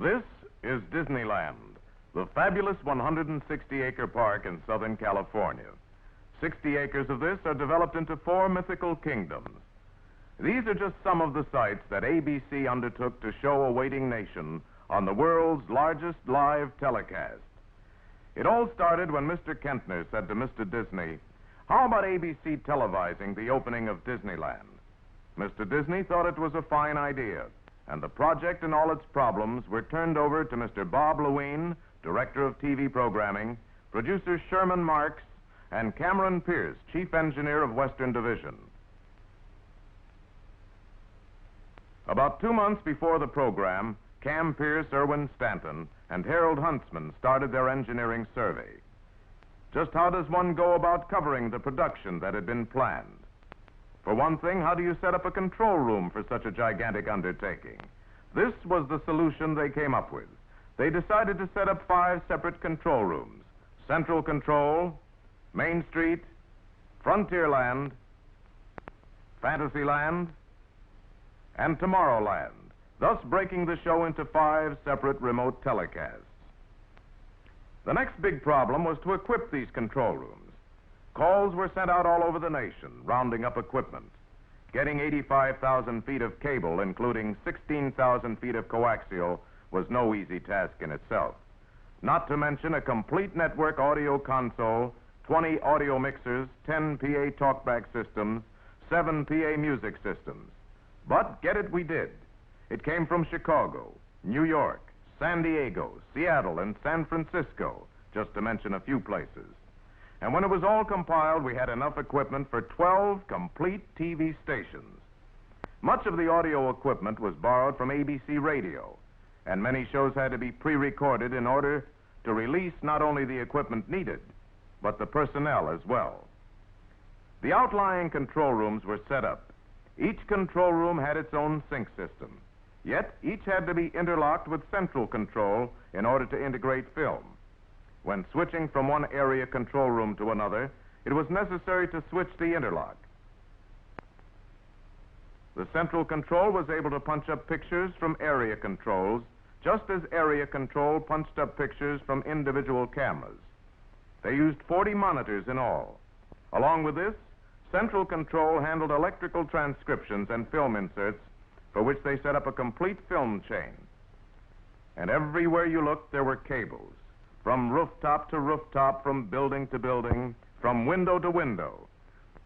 This is Disneyland, the fabulous 160-acre park in Southern California. 60 acres of this are developed into 4 mythical kingdoms. These are just some of the sights that ABC undertook to show a waiting nation on the world's largest live telecast. It all started when Mr. Kentner said to Mr. Disney, "How about ABC televising the opening of Disneyland?" Mr. Disney thought it was a fine idea, and the project and all its problems were turned over to Mr. Bob Lewine, Director of TV Programming, producer Sherman Marks, and Cameron Pierce, Chief Engineer of Western Division. About 2 months before the program, Cam Pierce, Irwin Stanton, and Harold Huntsman started their engineering survey. Just how does one go about covering the production that had been planned? For one thing, how do you set up a control room for such a gigantic undertaking? This was the solution they came up with. They decided to set up 5 separate control rooms: Central Control, Main Street, Frontierland, Fantasyland, and Tomorrowland, thus breaking the show into 5 separate remote telecasts. The next big problem was to equip these control rooms. Calls were sent out all over the nation, rounding up equipment. Getting 85,000 feet of cable, including 16,000 feet of coaxial, was no easy task in itself. Not to mention a complete network audio console, 20 audio mixers, 10 PA talkback systems, 7 PA music systems. But get it we did. It came from Chicago, New York, San Diego, Seattle, and San Francisco, just to mention a few places. And when it was all compiled, we had enough equipment for 12 complete TV stations. Much of the audio equipment was borrowed from ABC Radio, and many shows had to be pre-recorded in order to release not only the equipment needed, but the personnel as well. The outlying control rooms were set up. Each control room had its own sync system, yet each had to be interlocked with central control in order to integrate film. When switching from one area control room to another, it was necessary to switch the interlock. The central control was able to punch up pictures from area controls, just as area control punched up pictures from individual cameras. They used 40 monitors in all. Along with this, central control handled electrical transcriptions and film inserts, for which they set up a complete film chain. And everywhere you looked, there were cables. From rooftop to rooftop, from building to building, from window to window.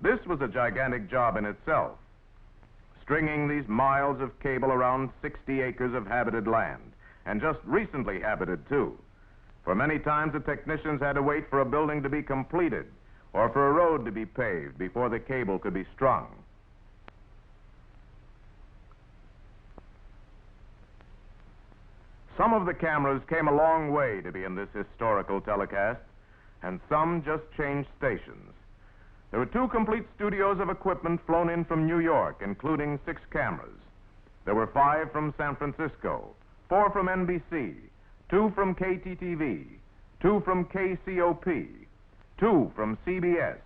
This was a gigantic job in itself, stringing these miles of cable around 60 acres of habited land, and just recently habited, too. For many times, the technicians had to wait for a building to be completed or for a road to be paved before the cable could be strung. Some of the cameras came a long way to be in this historical telecast, and some just changed stations. There were 2 complete studios of equipment flown in from New York, including 6 cameras. There were 5 from San Francisco, 4 from NBC, 2 from KTTV, 2 from KCOP, 2 from CBS,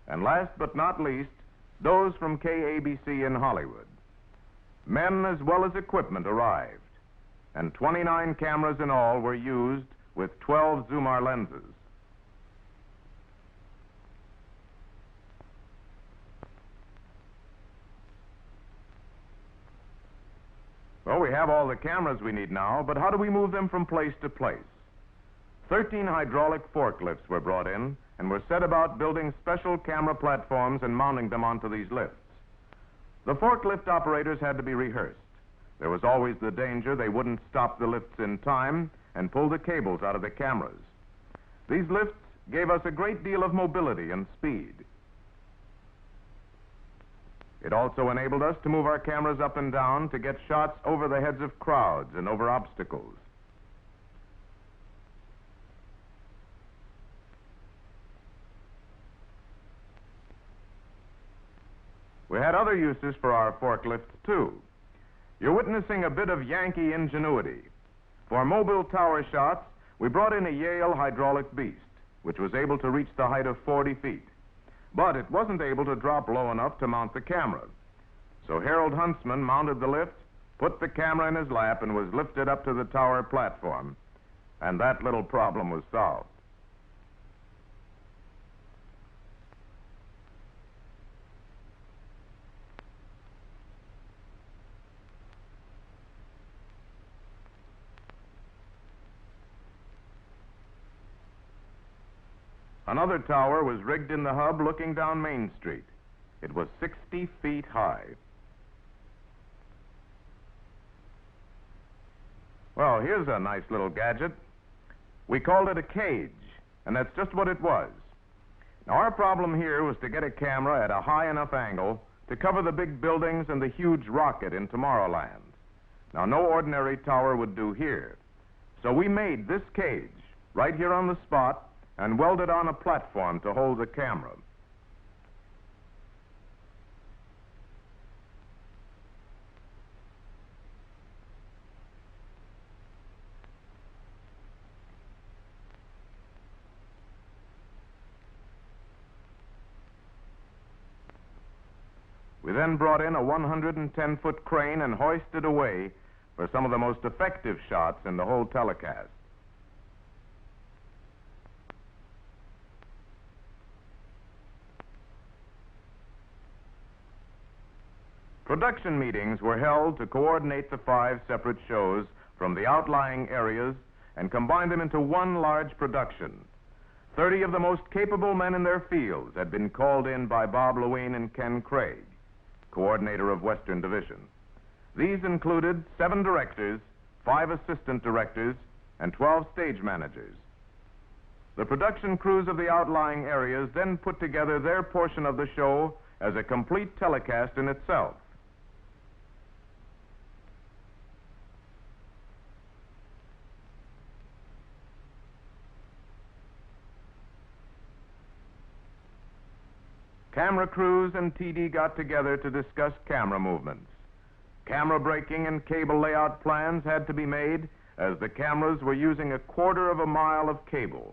and last but not least, those from KABC in Hollywood. Men as well as equipment arrived, and 29 cameras in all were used with 12 Zoomar lenses. Well, we have all the cameras we need now, but how do we move them from place to place? 13 hydraulic forklifts were brought in and were set about building special camera platforms and mounting them onto these lifts. The forklift operators had to be rehearsed. There was always the danger they wouldn't stop the lifts in time and pull the cables out of the cameras. These lifts gave us a great deal of mobility and speed. It also enabled us to move our cameras up and down to get shots over the heads of crowds and over obstacles. We had other uses for our forklifts, too. You're witnessing a bit of Yankee ingenuity. For mobile tower shots, we brought in a Yale hydraulic beast, which was able to reach the height of 40 feet. But it wasn't able to drop low enough to mount the camera. So Harold Huntsman mounted the lift put the camera in his lap, and was lifted up to the tower platform. And that little problem was solved. Another tower was rigged in the hub looking down Main Street. It was 60 feet high. Well, here's a nice little gadget. We called it a cage, and that's just what it was. Now, our problem here was to get a camera at a high enough angle to cover the big buildings and the huge rocket in Tomorrowland. Now, no ordinary tower would do here. So we made this cage right here on the spot and welded on a platform to hold the camera. We then brought in a 110-foot crane and hoisted away for some of the most effective shots in the whole telecast. Production meetings were held to coordinate the 5 separate shows from the outlying areas and combine them into one large production. 30 of the most capable men in their fields had been called in by Bob Lewine and Ken Craig, coordinator of Western Division. These included 7 directors, 5 assistant directors, and 12 stage managers. The production crews of the outlying areas then put together their portion of the show as a complete telecast in itself. Camera crews and TD got together to discuss camera movements. Camera braking and cable layout plans had to be made, as the cameras were using 1/4 of a mile of cable.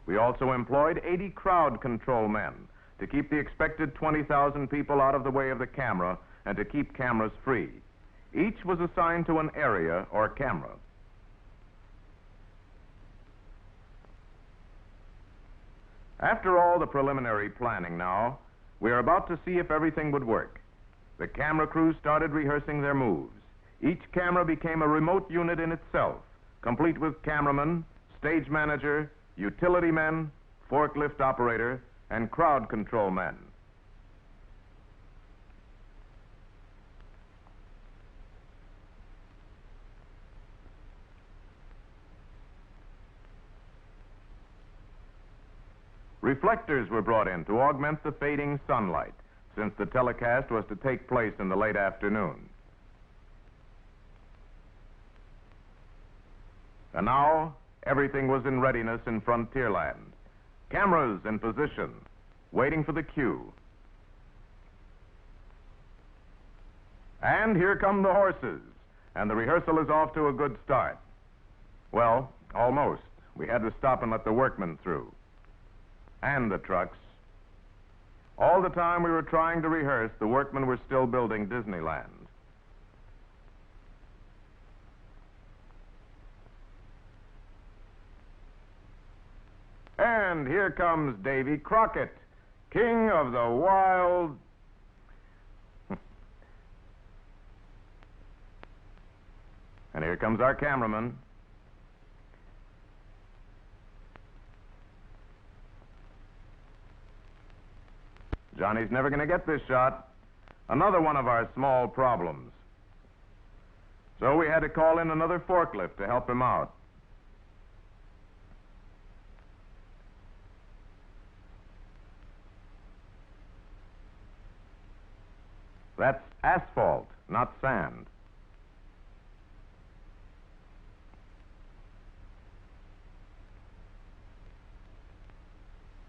We also employed 80 crowd control men to keep the expected 20,000 people out of the way of the camera and to keep cameras free. Each was assigned to an area or camera. After all the preliminary planning now, we are about to see if everything would work. The camera crews started rehearsing their moves. Each camera became a remote unit in itself, complete with cameraman, stage manager, utility men, forklift operator, and crowd control men. Reflectors were brought in to augment the fading sunlight, since the telecast was to take place in the late afternoon. And now, everything was in readiness in Frontierland. Cameras in position, waiting for the cue. And here come the horses, and the rehearsal is off to a good start. Well, almost. We had to stop and let the workmen through. And the trucks. All the time we were trying to rehearse, the workmen were still building Disneyland. And here comes Davy Crockett, king of the wild... And here comes our cameraman. Johnny's never going to get this shot. Another one of our small problems. So we had to call in another forklift to help him out. That's asphalt, not sand.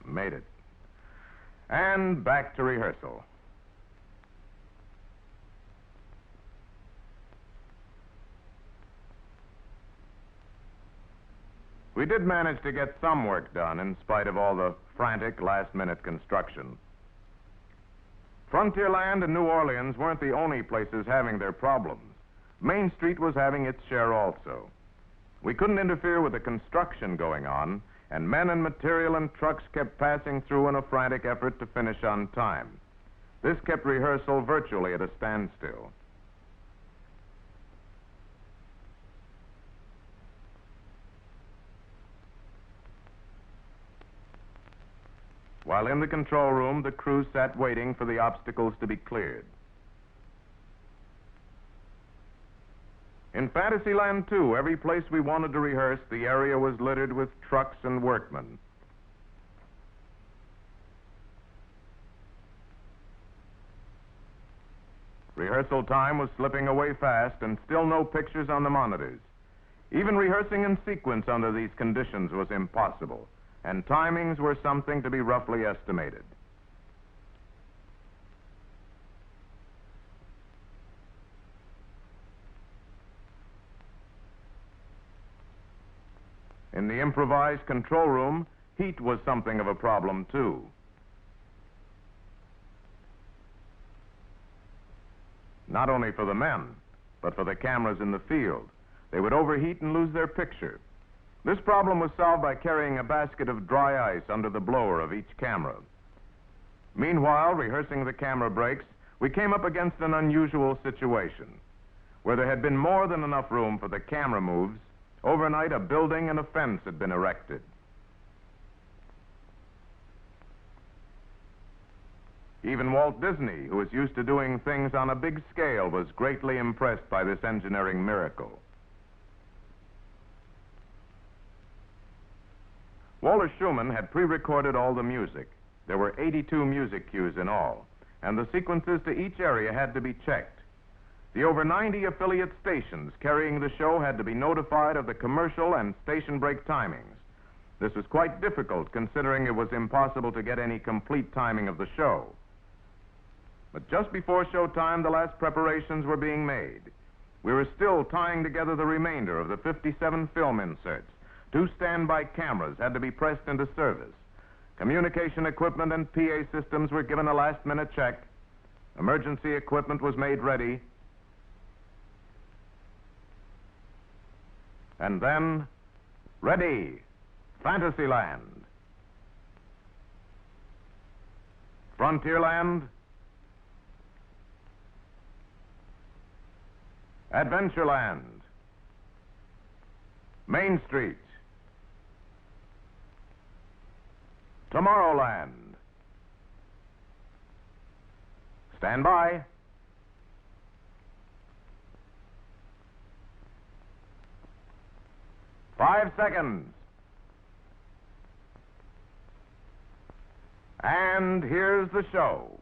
Made it. And back to rehearsal. We did manage to get some work done in spite of all the frantic last-minute construction. Frontierland and New Orleans weren't the only places having their problems. Main Street was having its share also. We couldn't interfere with the construction going on, and men and material and trucks kept passing through in a frantic effort to finish on time. This kept rehearsal virtually at a standstill. While in the control room, the crew sat waiting for the obstacles to be cleared. In Fantasyland, too, every place we wanted to rehearse, the area was littered with trucks and workmen. Rehearsal time was slipping away fast, and still no pictures on the monitors. Even rehearsing in sequence under these conditions was impossible, and timings were something to be roughly estimated. In the improvised control room, heat was something of a problem, too. Not only for the men, but for the cameras in the field. They would overheat and lose their picture. This problem was solved by carrying a basket of dry ice under the blower of each camera. Meanwhile, rehearsing the camera breaks, we came up against an unusual situation. Where there had been more than enough room for the camera moves, overnight a building and a fence had been erected. Even Walt Disney, who was used to doing things on a big scale, was greatly impressed by this engineering miracle. Walter Schumann had pre-recorded all the music. There were 82 music cues in all, and the sequences to each area had to be checked. The over 90 affiliate stations carrying the show had to be notified of the commercial and station break timings. This was quite difficult, considering it was impossible to get any complete timing of the show. But just before showtime, the last preparations were being made. We were still tying together the remainder of the 57 film inserts. 2 standby cameras had to be pressed into service. Communication equipment and PA systems were given a last-minute check. Emergency equipment was made ready. And then, ready, Fantasyland. Frontierland. Adventureland. Main Street. Tomorrowland. Stand by. Five seconds. And here's the show.